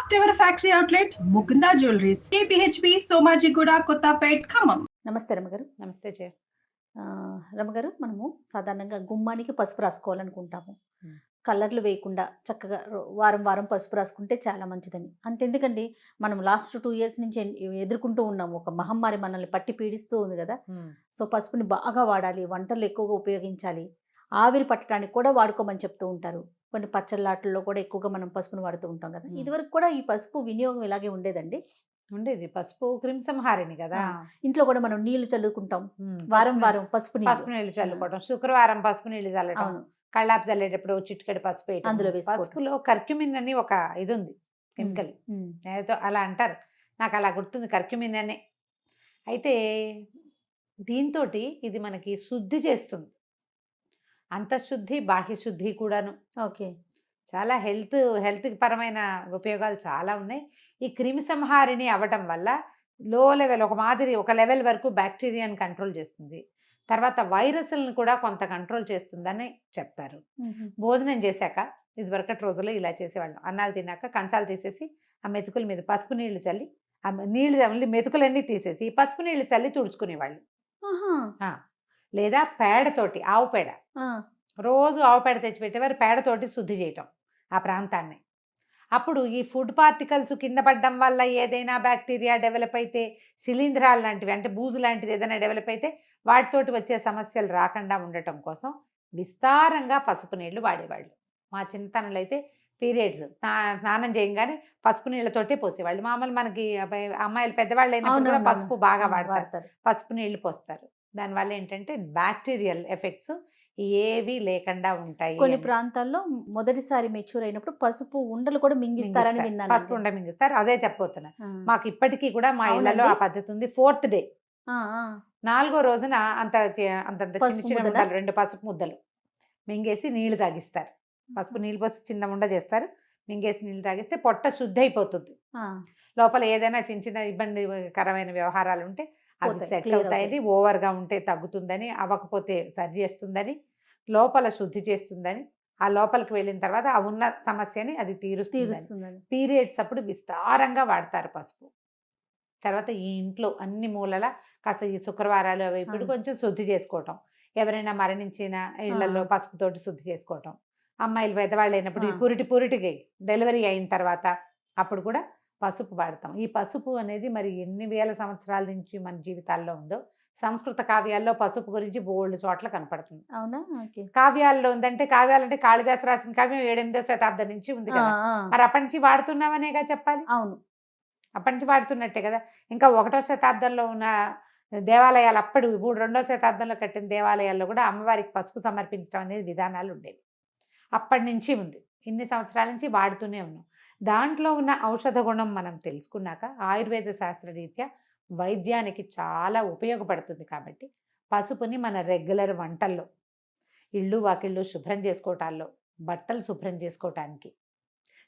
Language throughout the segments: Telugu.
First ever factory outlet Mukunda jewelleries KPHB Somajiguda Kothapet Khammam. నమస్తే రమగారు. నమస్తే జయ. రమగారు, మనము సాధారణంగా గుమ్మానికి పసుపు రాసుకోవాలనుకుంటాము. మ్మ్. కలర్లు వేయకుండా చక్కగా వారం వారం పసుపు రాసుకుంటే చాలా మంచిదని. అంతెందుకండి, మనం లాస్ట్ 2 years నుంచి ఎదుర్కొంటూ ఉన్నాము. ఒక మహమ్మారి మనల్ని పట్టి పీడిస్తూ ఉంది కదా. సో పసుపుని బాగా వాడాలి, వంటల్లో ఎక్కువగా ఉపయోగించాలి, ఆవిరి పట్టడానికి కూడా వాడుకోమని చెప్తూ ఉంటారు. కొన్ని పచ్చళ్ళాటల్లో కూడా ఎక్కువగా మనం పసుపుని వాడుతూ ఉంటాం కదా. ఇదివరకు కూడా ఈ పసుపు వినియోగం ఇలాగే ఉండేదండి. ఉండేది. పసుపు క్రిమిసంహారిణి కదా. ఇంట్లో కూడా మనం నీళ్లు చల్లుకుంటాం, వారం పసుపు వారం పసుపు పసుపు నీళ్లు చల్లుకోవడం, శుక్రవారం పసుపు నీళ్లు చల్లడం, అవును, కళ్ళాపు చల్లేటప్పుడు చిటికెడు పసుపు వేయటం. అందులో వేసుకోవటం. పసుపులో కర్క్యూమిన్ అని ఒక ఇది ఉంది, కెమికల్. ఏదో అలా అంటారు, నాకు అలా గుర్తుంది, కర్క్యూమిన్ అనే. అయితే దీంతో ఇది మనకి శుద్ధి చేస్తుంది, అంతఃశుద్ధి బాహ్య శుద్ధి కూడాను. ఓకే. చాలా హెల్త్ పరమైన ఉపయోగాలు చాలా ఉన్నాయి. ఈ క్రిమి సంహారిణి అవ్వటం వల్ల లో లెవెల్ ఒక లెవెల్ వరకు బ్యాక్టీరియాని కంట్రోల్ చేస్తుంది. తర్వాత వైరస్లను కూడా కొంత కంట్రోల్ చేస్తుందని చెప్తారు. భోజనం చేశాక ఇదివరకటి రోజుల్లో ఇలా చేసేవాళ్ళం. అన్నాలు తిన్నాక కంచాలు తీసేసి ఆ మెతుకుల మీద పసుపు నీళ్లు చల్లి, ఆ నీళ్ళు మెతుకులన్నీ తీసేసి పసుపు నీళ్లు చల్లి తుడుచుకునేవాళ్ళు. లేదా పేడతోటి, ఆవు పేడ, రోజు ఆవు పేడ తెచ్చిపెట్టేవారు, పేడతోటి శుద్ధి చేయటం ఆ ప్రాంతాన్ని. అప్పుడు ఈ ఫుడ్ పార్టికల్స్ కింద పడడం వల్ల ఏదైనా బ్యాక్టీరియా డెవలప్ అయితే, శిలీంధ్రాలు లాంటివి అంటే బూజు లాంటిది ఏదైనా డెవలప్ అయితే వాటితోటి వచ్చే సమస్యలు రాకుండా ఉండటం కోసం విస్తారంగా పసుపు నీళ్లు వాడేవాళ్ళు. మా చిన్నతనంలో అయితే పీరియడ్స్ స్నానం చేయగానే పసుపు నీళ్ళతోటే పోసేవాళ్ళు. మామూలు మనకి అమ్మాయిలు పెద్దవాళ్ళు అయినప్పుడు కూడా పసుపు బాగా వాడతారు, పసుపు నీళ్లు పోస్తారు. దానివల్ల ఏంటంటే బ్యాక్టీరియల్ ఎఫెక్ట్స్ ఏవి లేకుండా ఉంటాయి. కొన్ని ప్రాంతాల్లో మొదటిసారి మెచ్యూర్ అయినప్పుడు పసుపు ఉండలు కూడా మింగిస్తారని విన్నాను. పసుపు ఉండ మింగిస్తారు, అదే చెప్పబోతున్నా. మాకు ఇప్పటికీ కూడా మా ఇళ్లలో ఆ పద్ధతి ఉంది. 4th డే, 4వ రోజున అంత చిన్న ముద్దలు, 2 పసుపు ముద్దలు మింగేసి నీళ్లు తాగిస్తారు. పసుపు నీళ్ళు పోసి చిన్న ఉండ చేస్తారు, మింగేసి నీళ్ళు తాగిస్తే పొట్ట శుద్ధి అయిపోతుంది. లోపల ఏదైనా చిన్న చిన్న ఇబ్బందికరమైన వ్యవహారాలు ఉంటే అవి సెటిల్ అవుతాయని, ఓవర్గా ఉంటే తగ్గుతుందని, అవ్వకపోతే సరి చేస్తుందని, లోపల శుద్ధి చేస్తుందని, ఆ లోపలికి వెళ్ళిన తర్వాత ఆ ఉన్న సమస్యని అది తీరుస్తుంది. పీరియడ్స్ అప్పుడు విస్తారంగా వాడతారు పసుపు. తర్వాత ఈ ఇంట్లో అన్ని మూలల కాస్త ఈ శుక్రవారాలు అవి ఇప్పుడు కొంచెం శుద్ధి చేసుకోవటం, ఎవరైనా మరణించిన ఇళ్లలో పసుపుతోటి శుద్ధి చేసుకోవటం, అమ్మాయిలు పెద్దవాళ్ళు అయినప్పుడు ఈ పురిటికి డెలివరీ అయిన తర్వాత అప్పుడు కూడా పసుపు వాడతాం. ఈ పసుపు అనేది మరి ఎన్ని వేల సంవత్సరాల నుంచి మన జీవితాల్లో ఉందో. సంస్కృత కావ్యాల్లో పసుపు గురించి బోల్డ్ చోట్ల కనపడుతుంది. అవునా? కావ్యాల్లో ఉందంటే, కావ్యాలంటే కాళిదాసు రాసిన కావ్యం 7వ శతాబ్దం నుంచి ఉంది కదా. మరి అప్పటి నుంచి వాడుతున్నామనేగా చెప్పాలి. అవును, అప్పటి నుంచి వాడుతున్నట్టే కదా. ఇంకా 1వ శతాబ్దంలో ఉన్న దేవాలయాలు, అప్పుడు 2వ శతాబ్దంలో కట్టిన దేవాలయాల్లో కూడా అమ్మవారికి పసుపు సమర్పించడం అనేది విధానాలు ఉండేవి. అప్పటి నుంచి ఉంది, ఇన్ని సంవత్సరాల నుంచి వాడుతూనే ఉన్నాం. దాంట్లో ఉన్న ఔషధ గుణం మనం తెలుసుకున్నాక ఆయుర్వేద శాస్త్రరీత్యా వైద్యానికి చాలా ఉపయోగపడుతుంది. కాబట్టి పసుపుని మన రెగ్యులర్ వంటల్లో, ఇళ్ళు వాకిళ్ళు శుభ్రం చేసుకోవటాల్లో, బట్టలు శుభ్రం చేసుకోవటానికి,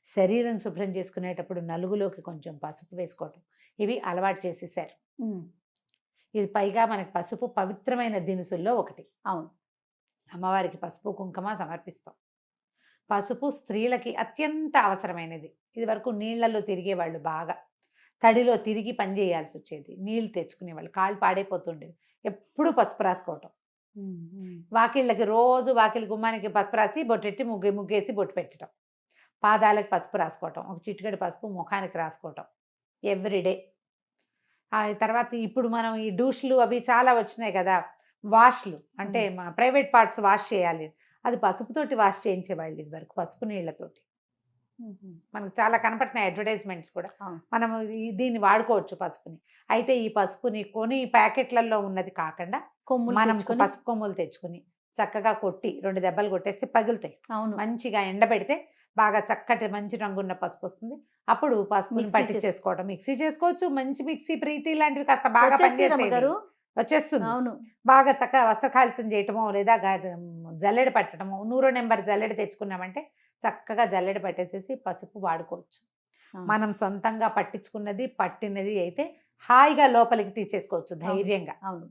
శరీరం శుభ్రం చేసుకునేటప్పుడు నలుగులోకి కొంచెం పసుపు వేసుకోవటం, ఇవి అలవాటు చేసేసారు. ఇది పైగా మనకి పసుపు పవిత్రమైన దినుసుల్లో ఒకటి. అవును, అమ్మవారికి పసుపు కుంకుమ సమర్పిస్తాం. పసుపు స్త్రీలకి అత్యంత అవసరమైనది. ఇది వరకు నీళ్లలో తిరిగేవాళ్ళు, బాగా తడిలో తిరిగి పని చేయాల్సి వచ్చేది, నీళ్లు తెచ్చుకునేవాళ్ళు, కాళ్ళు పాడైపోతుండేవి. ఎప్పుడు పసుపు రాసుకోవటం, వాకిళ్ళకి రోజు వాకిలి గుమ్మానికి పసుపు రాసి బొట్టెట్టి ముగ్గేసి బొట్టు పెట్టడం, పాదాలకు పసుపు రాసుకోవటం, ఒక చిటికెడు పసుపు ముఖానికి రాసుకోవటం ఎవ్రీడే. ఆ తర్వాత ఇప్పుడు మనం ఈ డూష్లు అవి చాలా వచ్చినాయి కదా, వాష్లు అంటే మన ప్రైవేట్ పార్ట్స్ వాష్ చేయాలి, అది పసుపుతోటి వాష్ చేయించేవాళ్ళు ఇది వరకు, పసుపు నీళ్లతోటి. మనకు చాలా కనపడుతున్నాయి అడ్వర్టైజ్మెంట్స్ కూడా. మనం దీన్ని వాడుకోవచ్చు పసుపుని. అయితే ఈ పసుపుని కొని ప్యాకెట్లలో ఉన్నది కాకుండా మనం పసుపు కొమ్ములు తెచ్చుకుని చక్కగా కొట్టి 2 దెబ్బలు కొట్టేస్తే పగులుతాయి. మంచిగా ఎండబెడితే బాగా చక్కటి మంచి రంగున్న పసుపు వస్తుంది. అప్పుడు పసుపుని పట్టించేసుకోవడం, మిక్సీ చేసుకోవచ్చు. మంచి మిక్సీ ప్రీతి లాంటివి కాస్త బాగా పనిచేస్తారు, వచ్చేస్తుంది. అవును, బాగా చక్కగా వస్త్రకాళితం చేయటమో లేదా జల్లెడ పట్టడమో, 100వ నెంబర్ జల్లెడ తెచ్చుకున్నామంటే చక్కగా జల్లెడ పట్టేసేసి పసుపు వాడుకోవచ్చు. మనం సొంతంగా పట్టించుకున్నది పట్టినది అయితే హాయిగా లోపలికి తీసేసుకోవచ్చు ధైర్యంగా. అవును,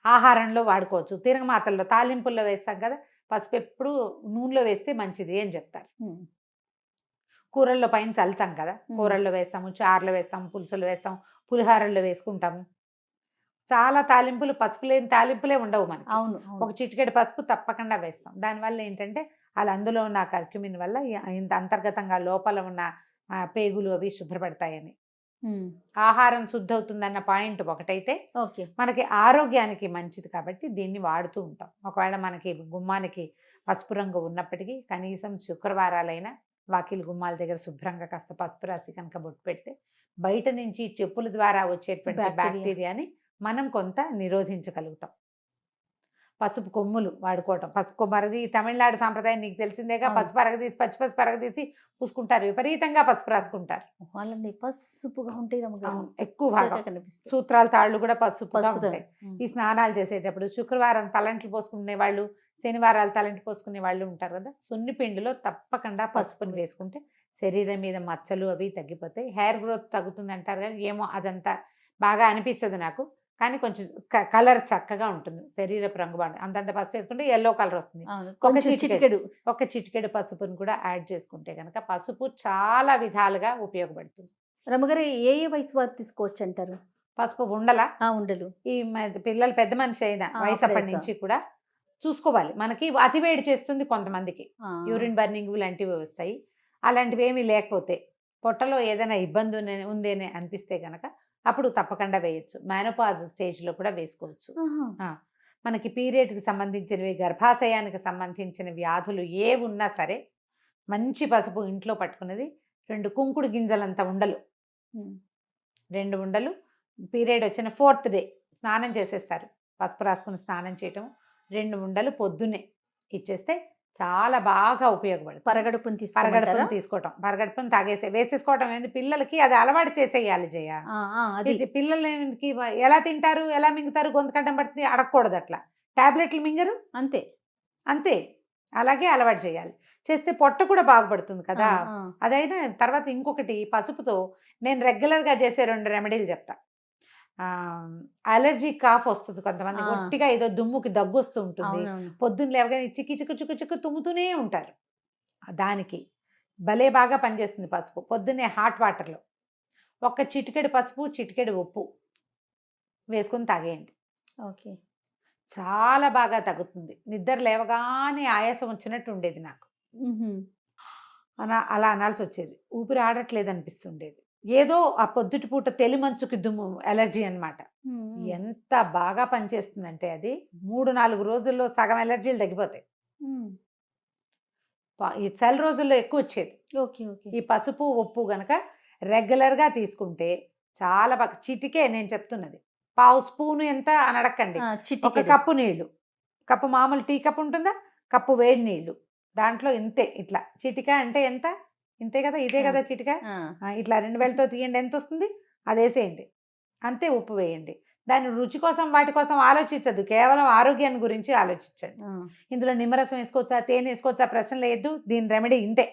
ఆహారంలో వాడుకోవచ్చు, తిరగమాతల్లో తాలింపుల్లో వేస్తాం కదా, పసుపు ఎప్పుడు నూనెలో వేస్తే మంచిది అని చెప్తారు. కూరల్లో పైన చల్లుతాం కదా, కూరల్లో వేస్తాము, చారులో వేస్తాము, పులుసులు వేస్తాం, పులిహారల్లో వేసుకుంటాము. చాలా తాలింపులు, పసుపు లేని తాలింపులే ఉండవు మనకి. అవును ఒక చిటికెడు పసుపు తప్పకుండా వేస్తాం. దానివల్ల ఏంటంటే అలా అందులో ఉన్న కర్క్యూమిన్ వల్ల ఇంత అంతర్గతంగా లోపల ఉన్న పేగులు అవి శుభ్రపడతాయని. ఆహారం శుద్ధి అవుతుందన్న పాయింట్ ఒకటైతే ఓకే. మనకి ఆరోగ్యానికి మంచిది కాబట్టి దీన్ని వాడుతూ ఉంటాం. ఒకవేళ మనకి గుమ్మానికి పసుపు రంగు ఉన్నప్పటికీ కనీసం శుక్రవారాలైనా వాకిలి గుమ్మాల దగ్గర శుభ్రంగా కాస్త పసుపు రాసి కనుక బొట్టు పెడితే బయట నుంచి చెప్పుల ద్వారా వచ్చేటువంటి బ్యాక్టీరియాని మనం కొంత నిరోధించగలుగుతాం. పసుపు కొమ్ములు వాడుకోవటం, పసుపు కొమ్మరది తమిళనాడు సాంప్రదాయం నీకు తెలిసిందేగా. పసుపు అరగదీసి పచ్చి అరగదీసి పూసుకుంటారు, విపరీతంగా పసుపు రాసుకుంటారు. వాళ్ళని పసుపుగా ఉంటాయి, ఎక్కువ భాగం కనిపిస్తుంది. సూత్రాల తాళ్ళు కూడా పసుపుగా ఉంటాయి. ఈ స్నానాలు చేసేటప్పుడు శుక్రవారం తలంట్లు పోసుకునే వాళ్ళు, శనివారాలు తలంటి పోసుకునే వాళ్ళు ఉంటారు కదా, సున్ని పిండిలో తప్పకుండా పసుపుని వేసుకుంటే శరీరం మీద మచ్చలు అవి తగ్గిపోతాయి. హెయిర్ గ్రోత్ తగ్గుతుంది అంటారు కానీ ఏమో అదంతా బాగా అనిపించదు నాకు. కానీ కొంచెం కలర్ చక్కగా ఉంటుంది, శరీరపు రంగు బాగుంటుంది. అంతంత పసుపు వేసుకుంటే ఎల్లో కలర్ వస్తుంది. ఒక చిటికెడు పసుపుని కూడా యాడ్ చేసుకుంటే కనుక పసుపు చాలా విధాలుగా ఉపయోగపడుతుంది. రమ్మగారు ఏ వయసు వారు తీసుకోవచ్చు అంటారు పసుపు? ఉండలు ఈ పిల్లలు పెద్ద మనిషి అయిన వయసు అప్పటి నుంచి కూడా చూసుకోవాలి. మనకి అతివేడి చేస్తుంది కొంతమందికి, యూరిన్ బర్నింగ్ లాంటివి వస్తాయి. అలాంటివి ఏమీ లేకపోతే పొట్టలో ఏదైనా ఇబ్బంది ఉందేనే అనిపిస్తే కనుక అప్పుడు తప్పకుండా వేయచ్చు. మేనోపాజ్ స్టేజ్లో కూడా వేసుకోవచ్చు. మనకి పీరియడ్కి సంబంధించినవి, గర్భాశయానికి సంబంధించిన వ్యాధులు ఏ ఉన్నా సరే మంచి పసుపు ఇంట్లో పట్టుకున్నది 2 కుంకుడు గింజలంత ఉండలు, 2 ఉండలు పీరియడ్ వచ్చిన 4th డే స్నానం చేసేస్తారు. పసుపు రాసుకుని స్నానం చేయటం, 2 ఉండలు పొద్దున్నే ఇచ్చేస్తే చాలా బాగా ఉపయోగపడుతుంది. పరగడుపుని తీసుకోవటం, పరగడుపుని వేసేసుకోవటం ఏంటి, పిల్లలకి అది అలవాటు చేసేయాలి జయ. పిల్లలకి ఎలా తింటారు, ఎలా మింగుతారు, గొంతు కట్టం పడుతుంది, అడగకూడదు. అట్లా టాబ్లెట్లు మింగరు, అంతే అలాగే అలవాటు చేయాలి. చేస్తే పొట్ట కూడా బాగుపడుతుంది కదా. అదైనా తర్వాత ఇంకొకటి, పసుపుతో నేను రెగ్యులర్గా చేసే 2 రెమెడీలు చెప్తా. అలర్జీ కాఫ్ వస్తుంది కొంతమంది, గట్టిగా ఏదో దుమ్ముకి దగ్గు వస్తూ ఉంటుంది, పొద్దున్న లేవగానే చిక్కి తుమ్ముతూనే ఉంటారు. దానికి భలే బాగా పనిచేస్తుంది పసుపు. పొద్దున్నే హాట్ వాటర్లో 1 చిటికెడు పసుపు, చిటికెడు ఉప్పు వేసుకొని తాగేయండి. ఓకే, చాలా బాగా తగ్గుతుంది. నిద్ర లేవగానే ఆయాసం వచ్చినట్టు ఉండేది నాకు, అలా అనాల్సి వచ్చేది. ఊపిరి ఆడట్లేదు అనిపిస్తుండేది. ఏదో ఆ పొద్దుటి పూట తెలిమంచుకి దుమ్ము ఎలర్జీ అనమాట. ఎంత బాగా పనిచేస్తుందంటే అది 3-4 రోజుల్లో సగం ఎలర్జీలు తగ్గిపోతాయి. ఈ చలి రోజుల్లో ఎక్కువ వచ్చేది. ఈ పసుపు ఉప్పు గనక రెగ్యులర్గా తీసుకుంటే చాలా బాగా. చిటికే నేను చెప్తున్నది, 1/2 స్పూను ఎంత అని అడగండి. 1 కప్పు నీళ్లు, కప్పు మామూలు టీ కప్పు ఉంటుందా, కప్పు వేడి నీళ్లు, దాంట్లో ఇంతే. ఇట్లా చిటికా అంటే ఎంత, ఇంతే కదా, ఇదే కదా చిటికా. ఇట్లా 2 వేలతో తీయండి, ఎంత వస్తుంది అది వేసేయండి, అంతే. ఉప్పు వేయండి. దాని రుచి కోసం వాటి కోసం ఆలోచించద్దు, కేవలం ఆరోగ్యాన్ని గురించి ఆలోచించండి. ఇందులో నిమ్మరసం వేసుకోవచ్చా, తేనె వేసుకోవచ్చా ప్రశ్న లేదు. దీని రెమెడీ ఇంతే.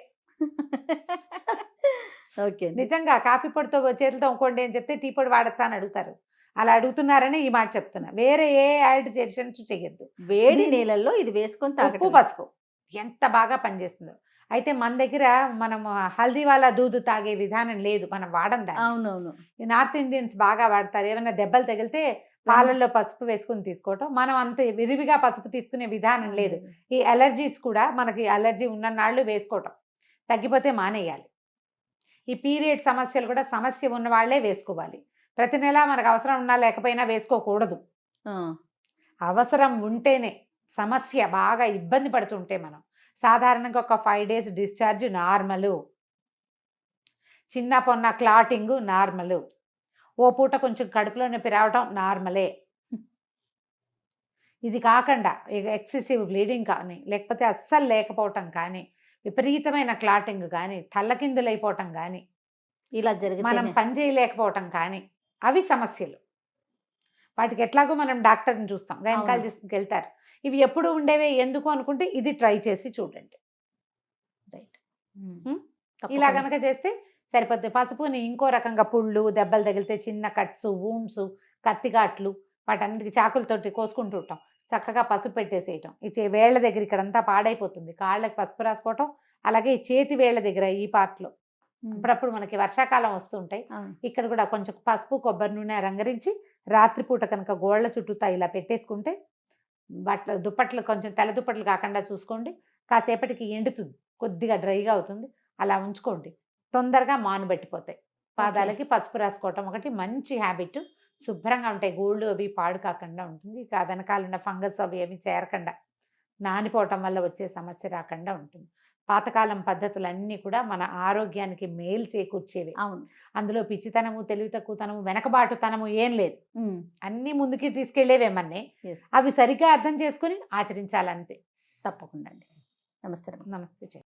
నిజంగా కాఫీ పొడితో చేతులతో ఇంకోండి అని చెప్తే టీ పొడి వాడచ్చా అని అడుగుతారు. అలా అడుగుతున్నారని ఈ మాట చెప్తున్నా. వేరే ఏ యాడిషన్స్ చెయ్యొద్దు. వేడి నీళ్ళల్లో ఇది వేసుకొని ఉప్పు పసుపు ఎంత బాగా పనిచేస్తుందో. అయితే మన దగ్గర మనం హల్దీ వాళ్ళ దూదు తాగే విధానం లేదు, మనం వాడం దాన్ని. అవునవును, నార్త్ ఇండియన్స్ బాగా వాడతారు. ఏమైనా దెబ్బలు తగిలితే పాలల్లో పసుపు వేసుకుని తీసుకోవటం. మనం అంత విరివిగా పసుపు తీసుకునే విధానం లేదు. ఈ అలర్జీస్ కూడా మనకి అలర్జీ ఉన్న నాళ్ళు వేసుకోవటం, తగ్గిపోతే మానేయాలి. ఈ పీరియడ్ సమస్యలు కూడా సమస్య ఉన్న వాళ్ళే వేసుకోవాలి. ప్రతి నెల మనకు అవసరం ఉన్నా లేకపోయినా వేసుకోకూడదు. అవసరం ఉంటేనే. సమస్య బాగా ఇబ్బంది పడుతుంటే మనం సాధారణంగా ఒక 5 days డిశ్చార్జ్ నార్మలు, చిన్న పొన్న క్లాటింగ్ నార్మలు, ఓ పూట కొంచెం కడుపులో నొప్పి రావటం నార్మలే. ఇది కాకుండా ఎక్సెసివ్ బ్లీడింగ్ కానీ, లేకపోతే అస్సలు లేకపోవటం కానీ, విపరీతమైన క్లాటింగ్ కానీ, తల్లకిందులైపోవటం కానీ, ఇలా జరిగితే మనం పని చేయలేకపోవటం కానీ, అవి సమస్యలు. వాటికి ఎట్లాగో మనం డాక్టర్ని చూస్తాం, గైనకాలజిస్ట్కి వెళ్తారు. ఇవి ఎప్పుడు ఉండేవే ఎందుకు అనుకుంటే ఇది ట్రై చేసి చూడండి. రైట్, ఇలా కనుక చేస్తే సరిపోతుంది. పసుపుని ఇంకో రకంగా పుళ్ళు, దెబ్బలు తగిలితే చిన్న కట్స్, వూండ్స్, కత్తిగాట్లు, వాటన్నిటికి చాకులతోటి కోసుకుంటూ ఉంటాం. చక్కగా పసుపు పెట్టేసేయటం. ఈ వేళ్ల దగ్గర ఇక్కడంతా పాడైపోతుంది, కాళ్ళకి పసుపు రాసుకోవటం. అలాగే చేతి వేళ్ల దగ్గర ఈ పార్ట్లో అప్పుడప్పుడు మనకి వర్షాకాలం వస్తుంటాయి. అవును. ఇక్కడ కూడా కొంచెం పసుపు కొబ్బరి నూనె రంగరించి రాత్రిపూట కనుక గోళ్ళ చుట్టూతా ఇలా పెట్టేసుకుంటే దుప్పట్లు కొంచెం తెల్ల దుప్పట్లు కాకుండా చూసుకోండి. కాసేపటికి ఎండుతుంది, కొద్దిగా డ్రైగా అవుతుంది. అలా ఉంచుకోండి, తొందరగా మానుబెట్టిపోతాయి. పాదాలకి పసుపు రాసుకోవటం ఒకటి మంచి హ్యాబిట్. శుభ్రంగా ఉంటాయి, గోళ్ళు అవి పాడు కాకుండా ఉంటుంది. ఇక వెనకాలన్న ఫంగస్ అవి ఏమి చేరకుండా నానిపోవటం వల్ల వచ్చే సమస్య రాకుండా ఉంటుంది. పాతకాలం పద్ధతులన్నీ కూడా మన ఆరోగ్యానికి మేలు చేకూర్చేవి. అవును. అందులో పిచ్చితనము, తెలివి తక్కువతనము, వెనకబాటుతనము ఏం లేదు. ఉమ్. అన్నీ ముందుకి తీసుకెళ్లేవేమన్నీ. Yes. అవి సరిగ్గా అర్థం చేసుకుని ఆచరించాలంతే. తప్పకుండా అండి. నమస్తే. నమస్తే.